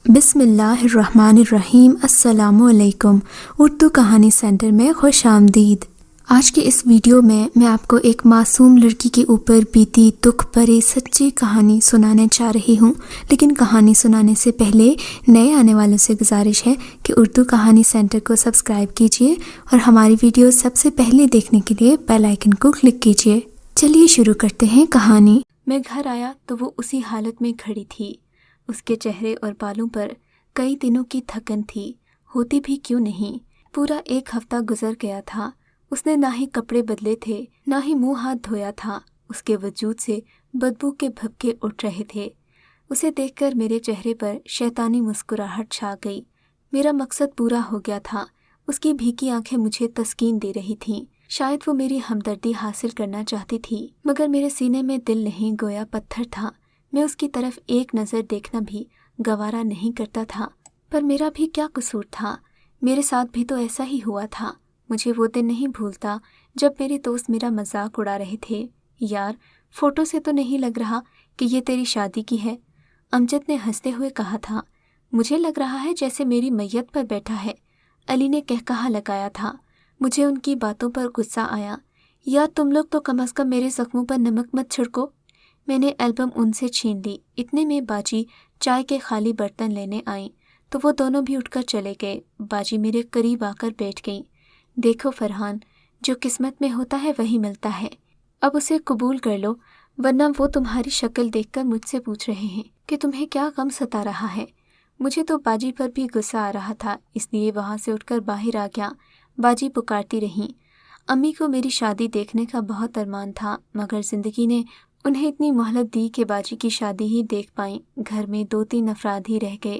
بسم اللہ الرحمن الرحیم۔ السلام علیکم۔ اردو کہانی سینٹر میں خوش آمدید۔ آج کے اس ویڈیو میں آپ کو ایک معصوم لڑکی کے اوپر بیتی دکھ بھری سچی کہانی سنانے چاہ رہی ہوں، لیکن کہانی سنانے سے پہلے نئے آنے والوں سے گزارش ہے کہ اردو کہانی سینٹر کو سبسکرائب کیجیے اور ہماری ویڈیو سب سے پہلے دیکھنے کے لیے بیل آئیکن کو کلک کیجیے۔ چلیے شروع کرتے ہیں کہانی۔ میں گھر آیا تو وہ اسی حالت میں کھڑی تھی۔ اس کے چہرے اور بالوں پر کئی دنوں کی تھکن تھی، ہوتی بھی کیوں نہیں۔ پورا ایک ہفتہ گزر گیا تھا۔ اس نے نہ ہی کپڑے بدلے تھے، نہ ہی منہ ہاتھ دھویا تھا۔ اس کے وجود سے بدبو کے بھبکے اٹھ رہے تھے۔ اسے دیکھ کر میرے چہرے پر شیطانی مسکراہٹ چھا گئی۔ میرا مقصد پورا ہو گیا تھا۔ اس کی بھیگی آنکھیں مجھے تسکین دے رہی تھیں۔ شاید وہ میری ہمدردی حاصل کرنا چاہتی تھی، مگر میرے سینے میں دل نہیں، گویا پتھر تھا۔ میں اس کی طرف ایک نظر دیکھنا بھی گوارا نہیں کرتا تھا۔ پر میرا بھی کیا قصور تھا؟ میرے ساتھ بھی تو ایسا ہی ہوا تھا۔ مجھے وہ دن نہیں بھولتا جب میرے دوست میرا مذاق اڑا رہے تھے۔ یار، فوٹو سے تو نہیں لگ رہا کہ یہ تیری شادی کی ہے، امجد نے ہنستے ہوئے کہا تھا۔ مجھے لگ رہا ہے جیسے میری میت پر بیٹھا ہے، علی نے کہا لگایا تھا۔ مجھے ان کی باتوں پر غصہ آیا۔ یار، تم لوگ تو کم از کم میرے زخموں پر نمک مت چھڑکو۔ میں نے البم ان سے چھین لی۔ اتنے میں باجی چائے کے خالی برتن لینے آئیں تو وہ دونوں بھی اٹھ کر چلے گئے۔ باجی میرے قریب آ کر بیٹھ گئیں۔ دیکھو فرحان، جو قسمت میں ہوتا ہے وہی ملتا ہے، اب اسے قبول کر لو، ورنہ وہ تمہاری شکل دیکھ کر مجھ سے پوچھ رہے ہیں کہ تمہیں کیا غم ستا رہا ہے۔ مجھے تو باجی پر بھی غصہ آ رہا تھا، اس لیے وہاں سے اٹھ کر باہر آ گیا۔ باجی پکارتی رہیں۔ امی کو میری شادی دیکھنے کا بہت ارمان تھا، مگر زندگی نے انہیں اتنی مہلت دی کہ باجی کی شادی ہی دیکھ پائیں۔ گھر میں 2-3 افراد ہی رہ گئے۔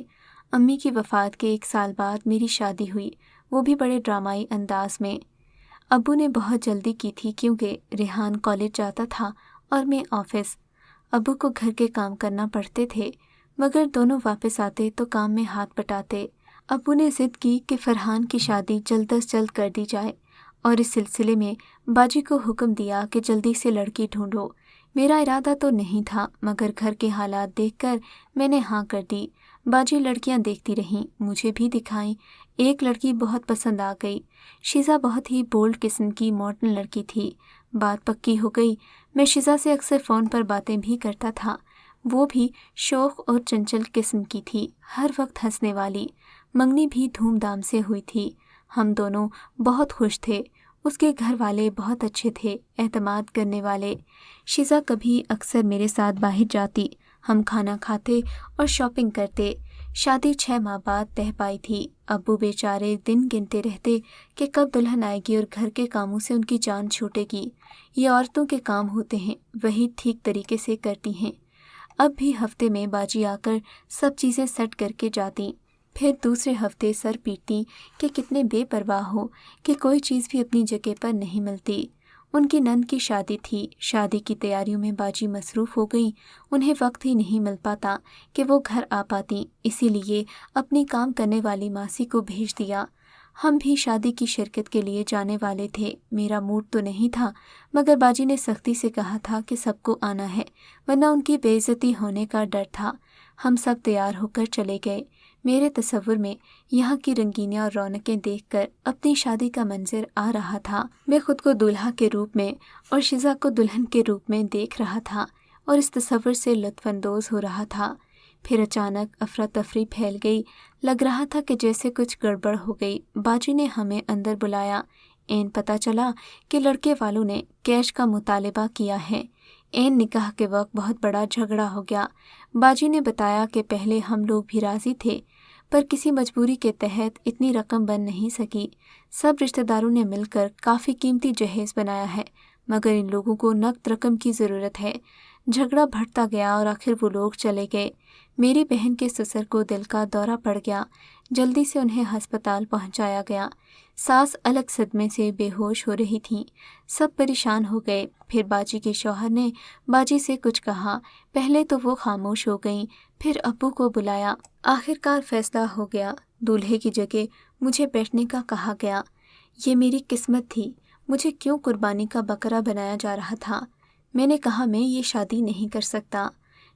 امی کی وفات کے 1 سال بعد میری شادی ہوئی، وہ بھی بڑے ڈرامائی انداز میں۔ ابو نے بہت جلدی کی تھی کیونکہ ریحان کالج جاتا تھا اور میں آفس۔ ابو کو گھر کے کام کرنا پڑتے تھے، مگر دونوں واپس آتے تو کام میں ہاتھ بٹاتے۔ ابو نے ضد کی کہ فرحان کی شادی جلد از جلد کر دی جائے، اور اس سلسلے میں باجی کو حکم دیا کہ جلدی سے لڑکی ڈھونڈو۔ میرا ارادہ تو نہیں تھا، مگر گھر کے حالات دیکھ کر میں نے ہاں کر دی۔ باجی لڑکیاں دیکھتی رہیں، مجھے بھی دکھائیں۔ ایک لڑکی بہت پسند آ گئی۔ شیزا بہت ہی بولڈ قسم کی ماڈرن لڑکی تھی۔ بات پکی ہو گئی۔ میں شیزا سے اکثر فون پر باتیں بھی کرتا تھا۔ وہ بھی شوخ اور چنچل قسم کی تھی، ہر وقت ہنسنے والی۔ منگنی بھی دھوم دھام سے ہوئی تھی۔ ہم دونوں بہت خوش تھے۔ اس کے گھر والے بہت اچھے تھے، اعتماد کرنے والے۔ شیزا کبھی اکثر میرے ساتھ باہر جاتی، ہم کھانا کھاتے اور شاپنگ کرتے۔ شادی 6 ماہ بعد طے پائی تھی۔ ابو بیچارے دن گنتے رہتے کہ کب دلہن آئے گی اور گھر کے کاموں سے ان کی جان چھوٹے گی۔ یہ عورتوں کے کام ہوتے ہیں، وہی ٹھیک طریقے سے کرتی ہیں۔ اب بھی ہفتے میں باجی آ کر سب چیزیں سیٹ کر کے جاتی، پھر دوسرے ہفتے سر پیٹتی کہ کتنے بے پرواہ ہو، کہ کوئی چیز بھی اپنی جگہ پر نہیں ملتی۔ ان کی نند کی شادی تھی۔ شادی کی تیاریوں میں باجی مصروف ہو گئی، انہیں وقت ہی نہیں مل پاتا کہ وہ گھر آ پاتی، اسی لیے اپنی کام کرنے والی ماسی کو بھیج دیا۔ ہم بھی شادی کی شرکت کے لیے جانے والے تھے۔ میرا موڈ تو نہیں تھا، مگر باجی نے سختی سے کہا تھا کہ سب کو آنا ہے، ورنہ ان کی بے عزتی ہونے کا ڈر تھا۔ ہم سب تیار ہو کر چلے گئے۔ میرے تصور میں یہاں کی رنگینیاں اور رونقیں دیکھ کر اپنی شادی کا منظر آ رہا تھا۔ میں خود کو دولہا کے روپ میں اور شیزا کو دلہن کے روپ میں دیکھ رہا تھا اور اس تصور سے لطف اندوز ہو رہا تھا۔ پھر اچانک افراتفری پھیل گئی، لگ رہا تھا کہ جیسے کچھ گڑبڑ ہو گئی۔ باجی نے ہمیں اندر بلایا۔ عین پتہ چلا کہ لڑکے والوں نے کیش کا مطالبہ کیا ہے۔ عین نکاح کے وقت بہت بڑا جھگڑا ہو گیا۔ باجی نے بتایا کہ پہلے ہم لوگ بھی راضی تھے، پر کسی مجبوری کے تحت اتنی رقم بن نہیں سکی۔ سب رشتہ داروں نے مل کر کافی قیمتی جہیز بنایا ہے، مگر ان لوگوں کو نقد رقم کی ضرورت ہے۔ جھگڑا بڑھتا گیا اور آخر وہ لوگ چلے گئے۔ میری بہن کے سسر کو دل کا دورہ پڑ گیا، جلدی سے انہیں ہسپتال پہنچایا گیا۔ ساس الگ صدمے سے بے ہوش ہو رہی تھیں۔ سب پریشان ہو گئے۔ پھر باجی کے شوہر نے باجی سے کچھ کہا، پہلے تو وہ خاموش ہو گئیں، پھر ابو کو بلایا۔ آخرکار فیصلہ ہو گیا۔ دولہے کی جگہ مجھے بیٹھنے کا کہا گیا۔ یہ میری قسمت تھی، مجھے کیوں قربانی کا بکرا بنایا جا رہا تھا؟ میں نے کہا میں یہ شادی نہیں کر سکتا۔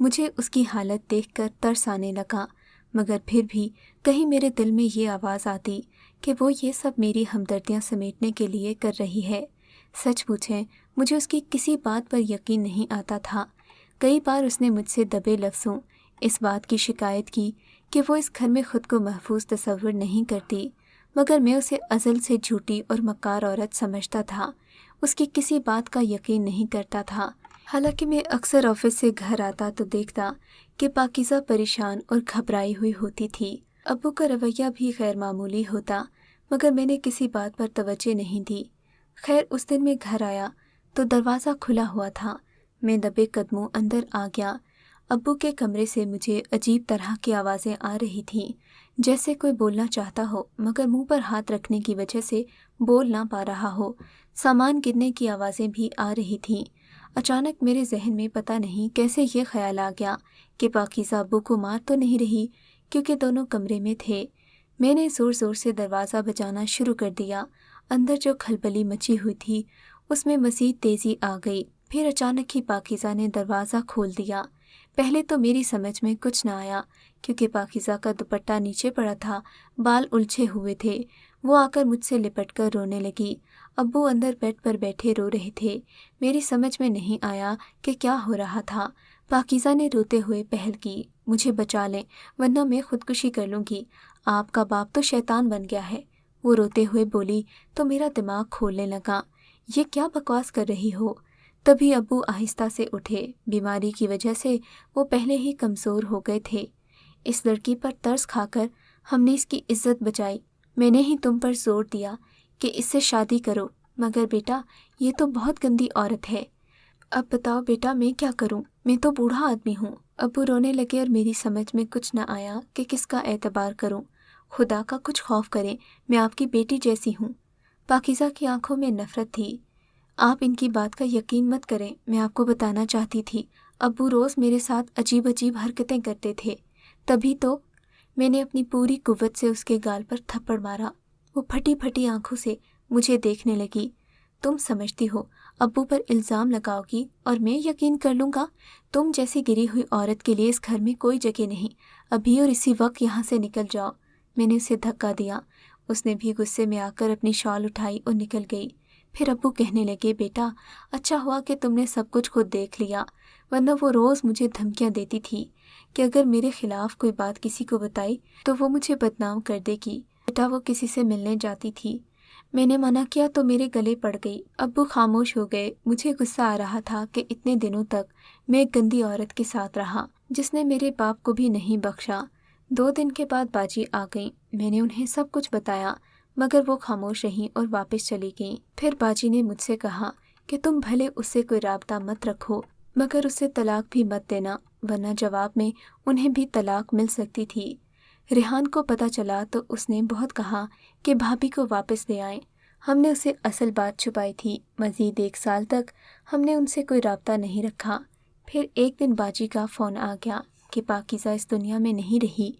مجھے اس کی حالت دیکھ کر ترس آنے لگا، مگر پھر بھی کہیں میرے دل میں یہ آواز آتی کہ وہ یہ سب میری ہمدردیاں سمیٹنے کے لیے کر رہی ہے۔ سچ پوچھیں مجھے اس کی کسی بات پر یقین نہیں آتا تھا۔ کئی بار اس نے مجھ سے دبے لفظوں اس بات کی شکایت کی کہ وہ اس گھر میں خود کو محفوظ تصور نہیں کرتی، مگر میں اسے ازل سے جھوٹی اور مکار عورت سمجھتا تھا، اس کی کسی بات کا یقین نہیں کرتا تھا۔ حالانکہ میں اکثر آفس سے گھر آتا تو دیکھتا کہ پاکیزہ پریشان اور گھبرائی ہوئی ہوتی تھی۔ ابو کا رویہ بھی غیر معمولی ہوتا، مگر میں نے کسی بات پر توجہ نہیں دی۔ خیر اس دن میں گھر آیا تو دروازہ کھلا ہوا تھا۔ میں دبے قدموں اندر آ گیا۔ ابو کے کمرے سے مجھے عجیب طرح کی آوازیں آ رہی تھیں، جیسے کوئی بولنا چاہتا ہو مگر منہ پر ہاتھ رکھنے کی وجہ سے بول نہ پا رہا ہو۔ سامان گرنے کی آوازیں بھی آ رہی تھیں۔ اچانک میرے ذہن میں پتہ نہیں کیسے یہ خیال آ گیا کہ پاکیزہ ابو کو مار تو نہیں رہی، کیونکہ دونوں کمرے میں تھے۔ میں نے زور زور سے دروازہ بجانا شروع کر دیا۔ اندر جو کھلبلی مچی ہوئی تھی اس میں مزید تیزی آ گئی۔ پھر اچانک ہی پاکیزہ نے دروازہ کھول دیا۔ پہلے تو میری سمجھ میں کچھ نہ آیا، کیونکہ پاکیزہ کا دوپٹہ نیچے پڑا تھا، بال الجھے ہوئے تھے۔ وہ آ کر مجھ سے لپٹ کر رونے لگی۔ ابو اندر بیڈ پر بیٹھے رو رہے تھے۔ میری سمجھ میں نہیں آیا کہ کیا ہو رہا تھا۔ پاکیزہ نے روتے ہوئے پہل کی، مجھے بچا لیں ورنہ میں خودکشی کر لوں گی، آپ کا باپ تو شیطان بن گیا ہے۔ وہ روتے ہوئے بولی تو میرا دماغ کھولنے لگا، یہ کیا بکواس کر رہی ہو؟ تبھی ابو آہستہ سے اٹھے۔ بیماری کی وجہ سے وہ پہلے ہی کمزور ہو گئے تھے۔ اس لڑکی پر ترس کھا کر ہم نے اس کی عزت بچائی۔ میں نے ہی تم پر زور دیا کہ اس سے شادی کرو، مگر بیٹا یہ تو بہت گندی عورت ہے۔ اب بتاؤ بیٹا میں کیا کروں، میں تو بوڑھا آدمی ہوں۔ ابو رونے لگے اور میری سمجھ میں کچھ نہ آیا کہ کس کا اعتبار کروں۔ خدا کا کچھ خوف کریں، میں آپ کی بیٹی جیسی ہوں۔ پاکیزہ کی آنکھوں میں نفرت تھی۔ آپ ان کی بات کا یقین مت کریں، میں آپ کو بتانا چاہتی تھی ابو روز میرے ساتھ عجیب عجیب حرکتیں کرتے تھے، تبھی تو۔ میں نے اپنی پوری قوت سے اس کے گال پر تھپڑ مارا۔ وہ پھٹی پھٹی آنکھوں سے مجھے دیکھنے لگی۔ تم سمجھتی ہو ابو پر الزام لگاؤ گی اور میں یقین کر لوں گا؟ تم جیسی گری ہوئی عورت کے لیے اس گھر میں کوئی جگہ نہیں، ابھی اور اسی وقت یہاں سے نکل جاؤ۔ میں نے اسے دھکا دیا۔ اس نے بھی غصے میں آ کر اپنی شال اٹھائی اور نکل گئی۔ پھر ابو کہنے لگے بیٹا اچھا ہوا کہ تم نے سب کچھ خود دیکھ لیا، ورنہ وہ روز مجھے دھمکیاں دیتی تھی کہ اگر میرے خلاف کوئی بات کسی کو بتائی تو وہ مجھے بدنام کر دے گی۔ بیٹا وہ کسی سے ملنے جاتی تھی، میں نے منع کیا تو میرے گلے پڑ گئی۔ ابو خاموش ہو گئے۔ مجھے غصہ آ رہا تھا کہ اتنے دنوں تک میں ایک گندی عورت کے ساتھ رہا جس نے میرے باپ کو بھی نہیں بخشا۔ 2 دن کے بعد باجی آ گئیں۔ میں نے انہیں سب کچھ بتایا، مگر وہ خاموش رہیں اور واپس چلی گئیں۔ پھر باجی نے مجھ سے کہا کہ تم بھلے اس سے کوئی رابطہ مت رکھو، مگر اسے طلاق بھی مت دینا، ورنہ جواب میں انہیں بھی طلاق مل سکتی تھی۔ ریحان کو پتہ چلا تو اس نے بہت کہا کہ بھابھی کو واپس لے آئیں۔ ہم نے اسے اصل بات چھپائی تھی۔ مزید 1 سال تک ہم نے ان سے کوئی رابطہ نہیں رکھا۔ پھر ایک دن باجی کا فون آ گیا کہ پاکیزہ اس دنیا میں نہیں رہی۔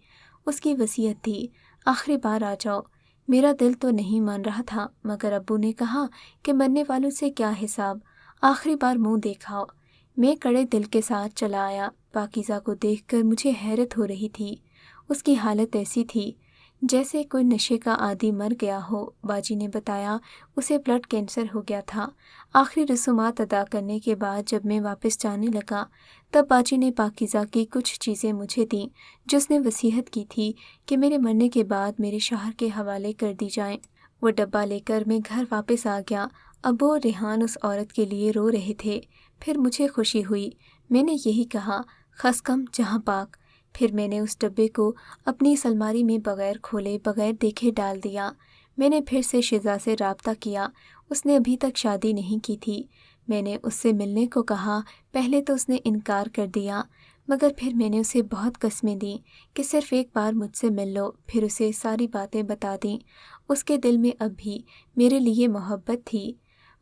اس کی وصیت تھی آخری بار آ جاؤ۔ میرا دل تو نہیں مان رہا تھا، مگر ابو نے کہا کہ مرنے والوں سے کیا حساب، آخری بار منہ دیکھاؤ۔ میں کڑے دل کے ساتھ چلا آیا۔ پاکیزہ کو دیکھ کر مجھے حیرت ہو رہی تھی۔ اس کی حالت ایسی تھی جیسے کوئی نشے کا عادی مر گیا ہو۔ باجی نے بتایا اسے بلڈ کینسر ہو گیا تھا۔ آخری رسومات ادا کرنے کے بعد جب میں واپس جانے لگا تب باجی نے پاکیزہ کی کچھ چیزیں مجھے دیں جو اس نے وصیت کی تھی کہ میرے مرنے کے بعد میرے شوہر کے حوالے کر دی جائیں۔ وہ ڈبہ لے کر میں گھر واپس آ گیا۔ ابو اور ریحان اس عورت کے لیے رو رہے تھے۔ پھر مجھے خوشی ہوئی۔ میں نے یہی کہا خس کم جہاں پاک۔ پھر میں نے اس ڈبے کو اپنی اس الماری میں بغیر کھولے بغیر دیکھے ڈال دیا۔ میں نے پھر سے شیزا سے رابطہ کیا۔ اس نے ابھی تک شادی نہیں کی تھی۔ میں نے اس سے ملنے کو کہا، پہلے تو اس نے انکار کر دیا، مگر پھر میں نے اسے بہت قسمیں دیں کہ صرف ایک بار مجھ سے مل لو۔ پھر اسے ساری باتیں بتا دیں۔ اس کے دل میں اب بھی میرے لیے محبت تھی۔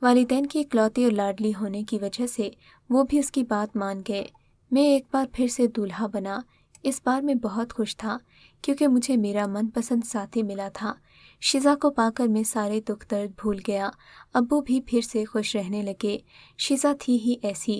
والدین کی اکلوتی اور لاڈلی ہونے کی وجہ سے وہ بھی اس کی بات مان گئے۔ میں ایک بار پھر سے دولہا بنا۔ اس بار میں بہت خوش تھا کیونکہ مجھے میرا من پسند ساتھی ملا تھا۔ شیزا کو پا کر میں سارے دکھ درد بھول گیا۔ ابو بھی پھر سے خوش رہنے لگے۔ شیزا تھی ہی ایسی،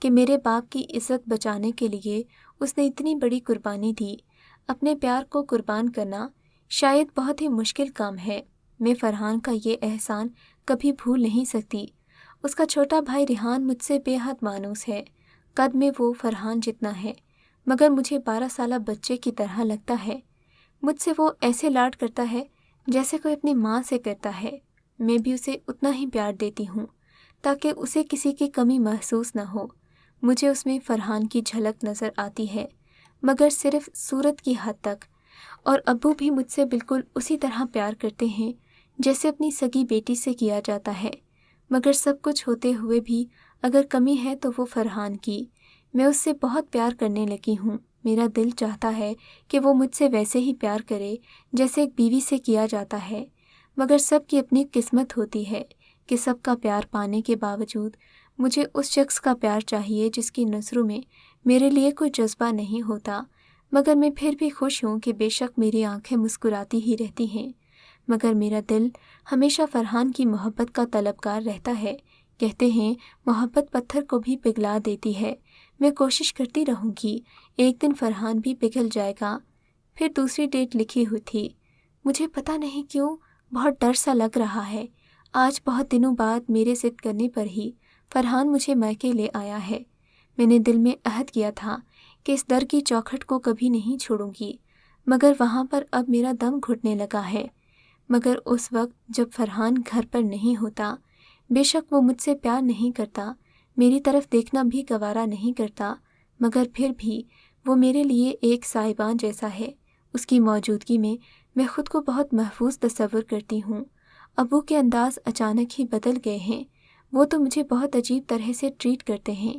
کہ میرے باپ کی عزت بچانے کے لیے اس نے اتنی بڑی قربانی دی۔ اپنے پیار کو قربان کرنا شاید بہت ہی مشکل کام ہے۔ میں فرحان کا یہ احسان کبھی بھول نہیں سکتی۔ اس کا چھوٹا بھائی ریحان مجھ سے بے حد مانوس ہے۔ قد میں وہ فرحان جتنا ہے، مگر مجھے 12 سالہ بچے کی طرح لگتا ہے۔ مجھ سے وہ ایسے لاڈ کرتا ہے جیسے کوئی اپنی ماں سے کرتا ہے۔ میں بھی اسے اتنا ہی پیار دیتی ہوں تاکہ اسے کسی کی کمی محسوس نہ ہو۔ مجھے اس میں فرحان کی جھلک نظر آتی ہے، مگر صرف صورت کی حد تک، اور ابو بھی مجھ سے بالکل اسی طرح پیار کرتے ہیں جیسے اپنی سگی بیٹی سے کیا جاتا ہے۔ مگر سب کچھ ہوتے ہوئے بھی اگر کمی ہے تو وہ فرحان کی۔ میں اس سے بہت پیار کرنے لگی ہوں۔ میرا دل چاہتا ہے کہ وہ مجھ سے ویسے ہی پیار کرے جیسے ایک بیوی سے کیا جاتا ہے، مگر سب کی اپنی قسمت ہوتی ہے کہ سب کا پیار پانے کے باوجود مجھے اس شخص کا پیار چاہیے جس کی نظروں میں میرے لیے کوئی جذبہ نہیں ہوتا۔ مگر میں پھر بھی خوش ہوں کہ بے شک میری آنکھیں مسکراتی ہی رہتی ہیں، مگر میرا دل ہمیشہ فرحان کی محبت کا طلبگار رہتا ہے۔ کہتے ہیں محبت پتھر کو بھی پگھلا دیتی ہے۔ میں کوشش کرتی رہوں گی، ایک دن فرحان بھی پگھل جائے گا۔ پھر دوسری ڈیٹ لکھی ہوئی تھی۔ مجھے پتہ نہیں کیوں بہت ڈر سا لگ رہا ہے۔ آج بہت دنوں بعد میرے ضد کرنے پر ہی فرحان مجھے میکے لے آیا ہے۔ میں نے دل میں عہد کیا تھا کہ اس در کی چوکھٹ کو کبھی نہیں چھوڑوں گی، مگر وہاں پر اب میرا دم گھٹنے لگا ہے۔ مگر اس وقت جب فرحان گھر پر نہیں ہوتا، بے شک وہ مجھ سے پیار نہیں کرتا، میری طرف دیکھنا بھی گوارا نہیں کرتا، مگر پھر بھی وہ میرے لیے ایک سائبان جیسا ہے۔ اس کی موجودگی میں خود کو بہت محفوظ تصور کرتی ہوں۔ ابو کے انداز اچانک ہی بدل گئے ہیں۔ وہ تو مجھے بہت عجیب طرح سے ٹریٹ کرتے ہیں۔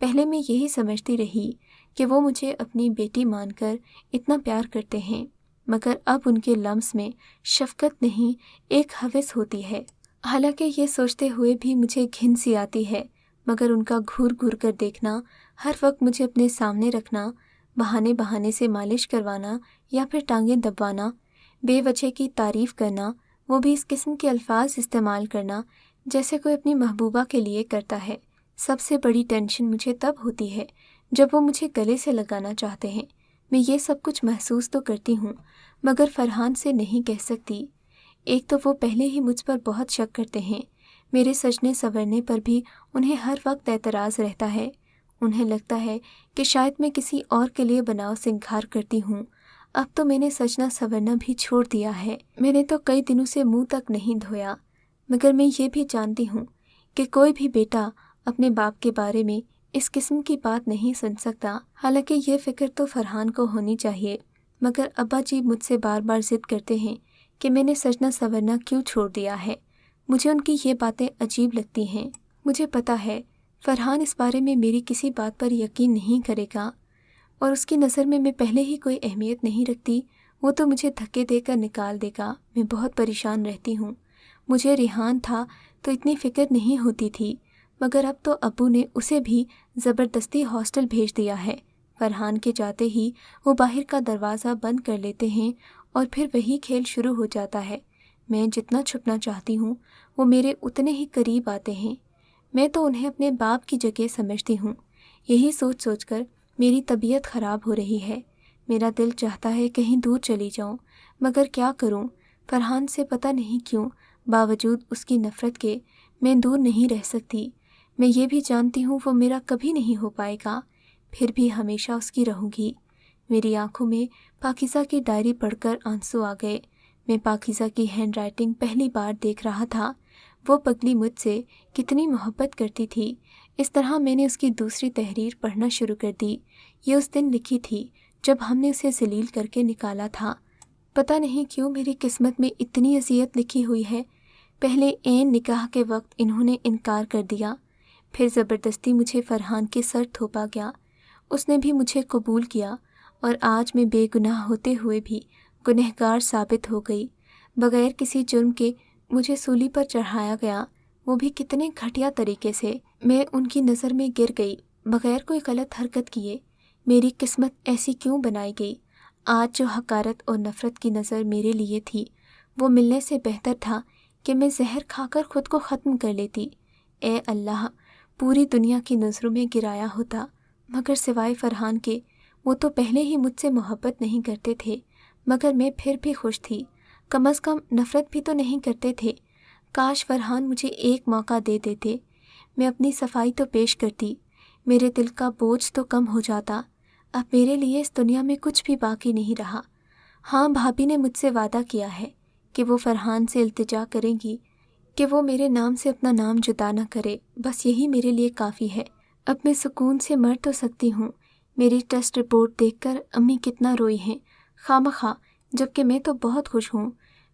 پہلے میں یہی سمجھتی رہی کہ وہ مجھے اپنی بیٹی مان کر اتنا پیار کرتے ہیں، مگر اب ان کے لمس میں شفقت نہیں، ایک ہوس ہوتی ہے۔ حالانکہ یہ سوچتے ہوئے بھی مجھے گھن سی آتی ہے، مگر ان کا گھور گھور کر دیکھنا، ہر وقت مجھے اپنے سامنے رکھنا، بہانے سے مالش کروانا یا پھر ٹانگیں دبوانا، بے وجہ کی تعریف کرنا، وہ بھی اس قسم کے الفاظ استعمال کرنا جیسے کوئی اپنی محبوبہ کے لیے کرتا ہے۔ سب سے بڑی ٹینشن مجھے تب ہوتی ہے جب وہ مجھے گلے سے لگانا چاہتے ہیں۔ میں یہ سب کچھ محسوس تو کرتی ہوں، مگر فرحان سے نہیں کہہ سکتی۔ ایک تو وہ پہلے ہی مجھ پر بہت شک کرتے ہیں، میرے سجنے سنورنے پر بھی انہیں ہر وقت اعتراض رہتا ہے۔ انہیں لگتا ہے کہ شاید میں کسی اور کے لیے بناؤ سنگھار کرتی ہوں۔ اب تو میں نے سجنا سنورنا بھی چھوڑ دیا ہے۔ میں نے تو کئی دنوں سے منہ تک نہیں دھویا، مگر میں یہ بھی جانتی ہوں کہ کوئی بھی بیٹا اپنے باپ کے بارے میں اس قسم کی بات نہیں سن سکتا۔ حالانکہ یہ فکر تو فرحان کو ہونی چاہیے، مگر ابا جی مجھ سے بار بار ضد کرتے ہیں کہ میں نے سجنا سنورنا کیوں چھوڑ دیا ہے۔ مجھے ان کی یہ باتیں عجیب لگتی ہیں۔ مجھے پتہ ہے فرحان اس بارے میں میری کسی بات پر یقین نہیں کرے گا، اور اس کی نظر میں پہلے ہی کوئی اہمیت نہیں رکھتی۔ وہ تو مجھے دھکے دے کر نکال دے گا۔ میں بہت پریشان رہتی ہوں۔ مجھے ریحان تھا تو اتنی فکر نہیں ہوتی تھی، مگر اب تو ابو نے اسے بھی زبردستی ہاسٹل بھیج دیا ہے۔ فرحان کے جاتے ہی وہ باہر کا دروازہ بند کر لیتے ہیں اور پھر وہی کھیل شروع ہو جاتا ہے۔ میں جتنا چھپنا چاہتی ہوں وہ میرے اتنے ہی قریب آتے ہیں۔ میں تو انہیں اپنے باپ کی جگہ سمجھتی ہوں۔ یہی سوچ سوچ کر میری طبیعت خراب ہو رہی ہے۔ میرا دل چاہتا ہے کہیں دور چلی جاؤں، مگر کیا کروں؟ فرحان سے پتہ نہیں کیوں باوجود اس کی نفرت کے میں دور نہیں رہ سکتی۔ میں یہ بھی جانتی ہوں وہ میرا کبھی نہیں ہو پائے گا، پھر بھی ہمیشہ اس کی رہوں گی۔ میری آنکھوں میں پاکیزہ کی ڈائری پڑھ کر آنسو آ گئے۔ میں پاکیزہ کی ہینڈ رائٹنگ پہلی بار دیکھ رہا تھا۔ وہ پگلی مجھ سے کتنی محبت کرتی تھی۔ اس طرح میں نے اس کی دوسری تحریر پڑھنا شروع کر دی۔ یہ اس دن لکھی تھی جب ہم نے اسے ذلیل کر کے نکالا تھا۔ پتہ نہیں کیوں میری قسمت میں اتنی اذیت لکھی ہوئی ہے۔ پہلے عین نکاح کے وقت انہوں نے انکار کر دیا، پھر زبردستی مجھے فرحان کے سر تھوپا گیا، اس نے بھی مجھے قبول کیا، اور آج میں بے گناہ ہوتے ہوئے بھی گنہگار ثابت ہو گئی۔ بغیر کسی جرم کے مجھے سولی پر چڑھایا گیا، وہ بھی کتنے گھٹیا طریقے سے۔ میں ان کی نظر میں گر گئی بغیر کوئی غلط حرکت کیے۔ میری قسمت ایسی کیوں بنائی گئی؟ آج جو حقارت اور نفرت کی نظر میرے لیے تھی، وہ ملنے سے بہتر تھا کہ میں زہر کھا کر خود کو ختم کر لیتی۔ اے اللہ، پوری دنیا کی نظروں میں گرایا ہوتا، مگر سوائے فرحان کے وہ تو پہلے ہی مجھ سے محبت نہیں کرتے تھے، مگر میں پھر بھی خوش تھی، کم از کم نفرت بھی تو نہیں کرتے تھے۔ کاش فرحان مجھے ایک موقع دے دیتے، میں اپنی صفائی تو پیش کرتی، میرے دل کا بوجھ تو کم ہو جاتا۔ اب میرے لیے اس دنیا میں کچھ بھی باقی نہیں رہا۔ ہاں، بھابھی نے مجھ سے وعدہ کیا ہے کہ وہ فرحان سے التجا کریں گی کہ وہ میرے نام سے اپنا نام جدا نہ کرے، بس یہی میرے لیے کافی ہے۔ اب میں سکون سے مر تو سکتی ہوں۔ میری ٹیسٹ رپورٹ دیکھ کر امی کتنا روئی ہیں، خواہ جبکہ میں تو بہت خوش ہوں۔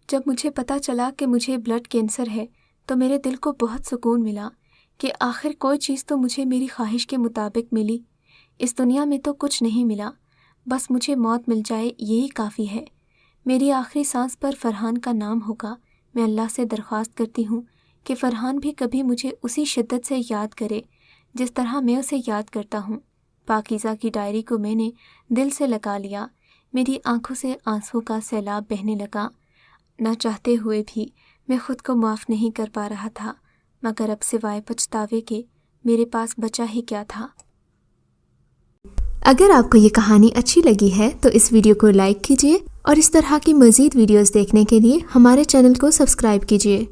جب مجھے پتہ چلا کہ مجھے بلڈ کینسر ہے تو میرے دل کو بہت سکون ملا کہ آخر کوئی چیز تو مجھے میری خواہش کے مطابق ملی۔ اس دنیا میں تو کچھ نہیں ملا، بس مجھے موت مل جائے یہی کافی ہے۔ میری آخری سانس پر فرحان کا نام ہوگا۔ میں اللہ سے درخواست کرتی ہوں کہ فرحان بھی کبھی مجھے اسی شدت سے یاد کرے جس طرح میں اسے یاد کرتا ہوں۔ پاکیزہ کی ڈائری کو میں نے دل سے لگا لیا، میری آنکھوں سے آنسوں کا سیلاب بہنے لگا۔ نہ چاہتے ہوئے بھی میں خود کو معاف نہیں کر پا رہا تھا، مگر اب سوائے پچھتاوے کے میرے پاس بچا ہی کیا تھا۔ اگر آپ کو یہ کہانی اچھی لگی ہے تو اس ویڈیو کو لائک کیجیے اور اس طرح کی مزید ویڈیوز دیکھنے کے لیے ہمارے چینل کو سبسکرائب کیجیے۔